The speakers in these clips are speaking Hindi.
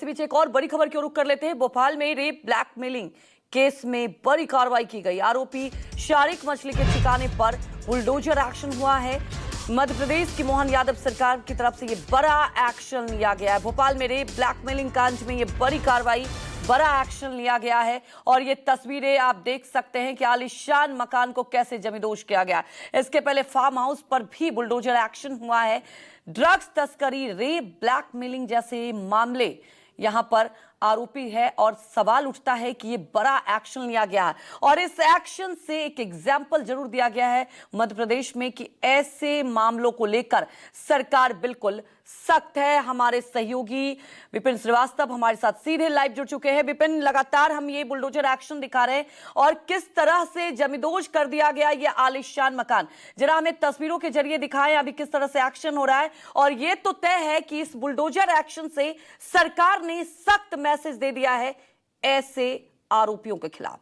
बीच एक और बड़ी खबर की ओर रुख कर लेते हैं। भोपाल में रेप ब्लैकमेलिंग केस में बड़ी कार्रवाई की गई। आरोपी शारिक मछली के ठिकाने पर बुलडोजर एक्शन हुआ है। मध्य प्रदेश की मोहन यादव सरकार की तरफ से ये बड़ा एक्शन लिया गया है। भोपाल में रेप ब्लैकमेलिंग कांड में ये बड़ी कार्रवाई, बड़ा एक्शन लिया गया है। और ये तस्वीरें आप देख सकते हैं कि आलीशान मकान को कैसे जमींदोज किया गया। इसके पहले फार्म हाउस पर भी बुलडोजर एक्शन हुआ है। ड्रग्स तस्करी, रेप ब्लैकमेलिंग जैसे मामले यहां पर आरोपी है और सवाल उठता है कि ये बड़ा एक्शन लिया गया है। और इस एक्शन से एक एग्जाम्पल जरूर दिया गया है मध्य प्रदेश में कि ऐसे मामलों को लेकर सरकार बिल्कुल सख्त है। हमारे सहयोगी विपिन श्रीवास्तव हमारे साथ सीधे लाइव जुड़ चुके हैं। विपिन, लगातार हम ये बुलडोजर एक्शन दिखा रहे हैं और किस तरह से जमींदोज कर दिया गया ये आलीशान मकान, जरा हमें तस्वीरों के जरिए दिखाएं अभी किस तरह से एक्शन हो रहा है। और ये तो तय है कि इस बुलडोजर एक्शन से सरकार ने सख्त मैसेज दे दिया है ऐसे आरोपियों के खिलाफ।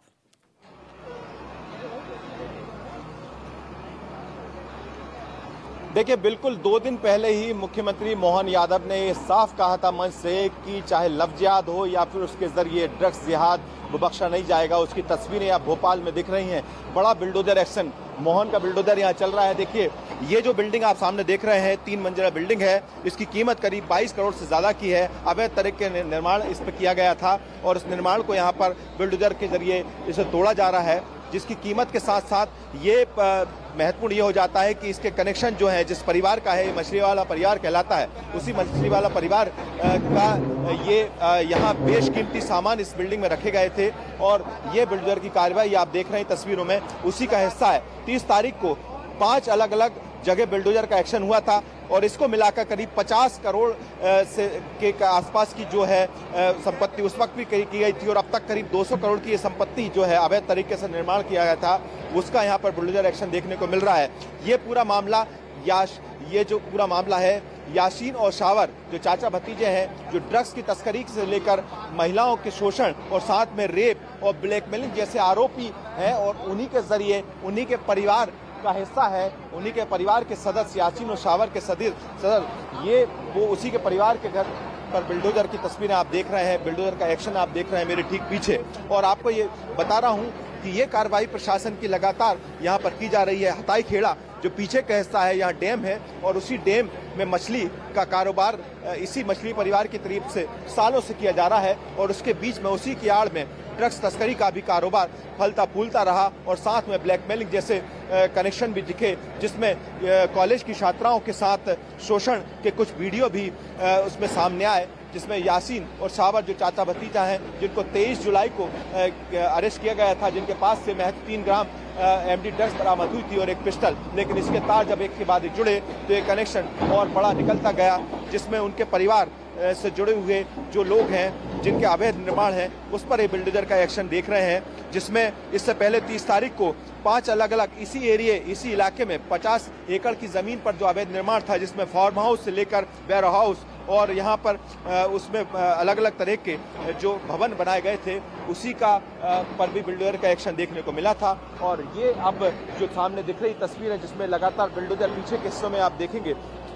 देखिए, बिल्कुल 2 दिन पहले ही मुख्यमंत्री मोहन यादव ने साफ कहा था मंच से कि चाहे लव जिहाद हो या फिर उसके जरिए ड्रग्स जिहाद वो बख्शा नहीं जाएगा। उसकी तस्वीरें आप भोपाल में दिख रही हैं। बड़ा बिल्डोजर एक्शन, मोहन का बिल्डोजर यहाँ चल रहा है। देखिए, ये जो बिल्डिंग आप सामने देख रहे हैं 3 मंजिला बिल्डिंग है। इसकी कीमत करीब 22 करोड़ से ज्यादा की है। अवैध तरीके के निर्माण इस पर किया गया था और इस निर्माण को यहाँ पर बिल्डोजर के जरिए इसे तोड़ा जा रहा है, जिसकी कीमत के साथ साथ ये महत्वपूर्ण ये हो जाता है कि इसके कनेक्शन जो है जिस परिवार का है, मछली वाला परिवार कहलाता है, उसी मछली वाला परिवार का ये यहाँ बेशकीमती सामान इस बिल्डिंग में रखे गए थे। और ये बिल्डर की कार्रवाई आप देख रहे हैं तस्वीरों में, उसी का हिस्सा है। 30 तारीख को 5 अलग अलग जगह बिल्डोजर का एक्शन हुआ था और इसको मिलाकर करीब 50 करोड़ से के आसपास की जो है संपत्ति उस वक्त भी की गई थी। और अब तक करीब 200 करोड़ की ये संपत्ति जो है अवैध तरीके से निर्माण किया गया था, उसका यहाँ पर बुलडोजर एक्शन देखने को मिल रहा है। ये पूरा मामला ये जो पूरा मामला है, यासीन और शावर जो चाचा भतीजे हैं, जो ड्रग्स की तस्करी से लेकर महिलाओं के शोषण और साथ में रेप और ब्लैकमेलिंग जैसे आरोपी हैं और उन्हीं के जरिए उन्हीं के परिवार का हिस्सा है, उन्हीं के परिवार के सदस्य यासीन और शावर के सदस्य ये वो उसी के परिवार के घर पर बिल्डोजर की तस्वीरें आप देख रहे हैं। बिल्डोजर का एक्शन आप देख रहे हैं मेरे ठीक पीछे। और आपको ये बता रहा हूं कि ये कार्रवाई प्रशासन की लगातार यहाँ पर की जा रही है। हताई खेड़ा जो पीछे का हिस्सा है, यहाँ डैम है और उसी डैम में मछली का कारोबार इसी मछली परिवार की तरफ से सालों से किया जा रहा है और उसके बीच में उसी की आड़ में ड्रग्स तस्करी का भी कारोबार फलता फूलता रहा और साथ में ब्लैकमेलिंग जैसे कनेक्शन भी दिखे, जिसमें कॉलेज की छात्राओं के साथ शोषण के कुछ वीडियो भी उसमें सामने आए, जिसमें यासीन और शावर जो चाचा भतीजा हैं, जिनको 23 जुलाई को अरेस्ट किया गया था, जिनके पास से महज 3 ग्राम एमडी ड्रग्स बरामद हुई थी और एक पिस्टल। लेकिन इसके तार जब एक के बाद एक जुड़े तो ये कनेक्शन और बड़ा निकलता गया, जिसमें उनके परिवार से जुड़े हुए जो लोग हैं जिनके अवैध निर्माण है उस पर ये बिल्डोजर का एक्शन देख रहे हैं। जिसमें इससे पहले 30 तारीख को 5 अलग अलग इसी इलाके में 50 एकड़ की जमीन पर जो अवैध निर्माण था, जिसमें फार्म हाउस से लेकर वेयर हाउस और यहाँ पर उसमें अलग अलग तरह के जो भवन बनाए गए थे, उसी का पर भी बिल्डोजर का एक्शन देखने को मिला था। और ये अब जो सामने दिख रही तस्वीर है जिसमें लगातार बिल्डोजर पीछे के हिस्सों में आप देखेंगे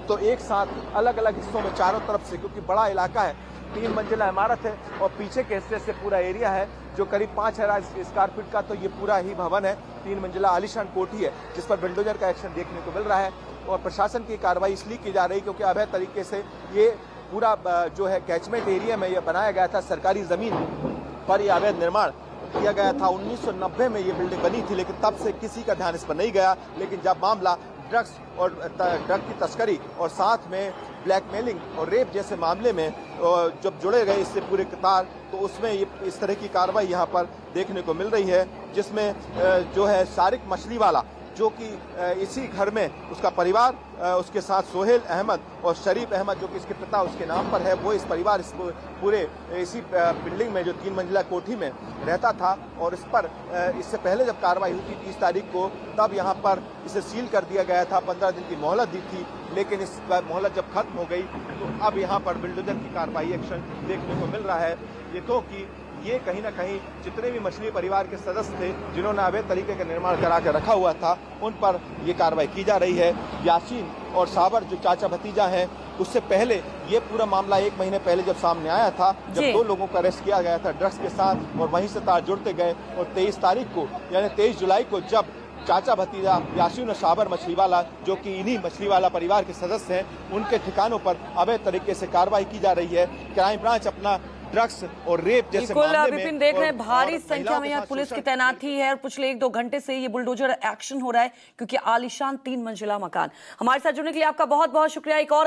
तो एक साथ अलग अलग हिस्सों में चारों तरफ से, क्योंकि बड़ा इलाका है, 3 मंजिला इमारत है और पीछे के हिस्से से पूरा एरिया है जो करीब 5000 स्क्वायर फीट का, तो ये पूरा ही भवन है, 3 मंजिला आलीशान कोठी है जिस पर बिल्डोजर का एक्शन देखने को मिल रहा है। और प्रशासन की कार्रवाई इसलिए की जा रही है क्योंकि अवैध तरीके से ये पूरा जो है कैचमेंट एरिया में ये बनाया गया था, सरकारी जमीन पर यह अवैध निर्माण किया गया था। 1990 में ये बिल्डिंग बनी थी, लेकिन तब से किसी का ध्यान इस पर नहीं गया। लेकिन जब मामला ड्रग्स और ड्रग की तस्करी और साथ में ब्लैकमेलिंग और रेप जैसे मामले में जब जुड़े गए इससे पूरे कतार, तो उसमें ये इस तरह की कार्रवाई यहाँ पर देखने को मिल रही है, जिसमें जो है शारिक मछली वाला जो कि इसी घर में उसका परिवार, उसके साथ सोहेल अहमद और शरीफ अहमद जो कि इसके पिता उसके नाम पर है, वो इस परिवार इस पूरे इसी बिल्डिंग में जो 3 मंजिला कोठी में रहता था। और इस पर इससे पहले जब कार्रवाई हुई थी 30 तारीख को, तब यहाँ पर इसे सील कर दिया गया था, 15 दिन की मोहलत दी थी। लेकिन इस मोहलत जब खत्म हो गई तो अब यहाँ पर बिल्डोजर की कार्रवाई एक्शन देखने को मिल रहा है। ये तो कि ये कहीं ना कहीं जितने भी मछली परिवार के सदस्य थे जिन्होंने अवैध तरीके का निर्माण करा के रखा हुआ था, उन पर ये कार्रवाई की जा रही है। यासीन और साबर जो चाचा भतीजा हैं उससे पहले ये पूरा मामला 1 महीने पहले जब सामने आया था, जब जी। 2 लोगों को अरेस्ट किया गया था ड्रग्स के साथ, और वहीं से तार जुड़ते गए, और 23 तारीख को यानी 23 जुलाई को जब चाचा भतीजा यासीन और साबर मछलीवाला, जो कि इन्हीं मछलीवाला परिवार के सदस्य हैं, उनके ठिकानों पर अवैध तरीके से कार्रवाई की जा रही है। क्राइम ब्रांच अपना ड्रग्स और रेप जैसे बिल्कुल मामले में विपिन देख रहे हैं और भारी महिलाओं संख्या में के यहाँ साथ पुलिस की शोषण- तैनाती है और पिछले 1-2 घंटे से ये बुलडोजर एक्शन हो रहा है क्योंकि आलीशान 3 मंजिला मकान। हमारे साथ जुड़ने के लिए आपका बहुत बहुत शुक्रिया। एक और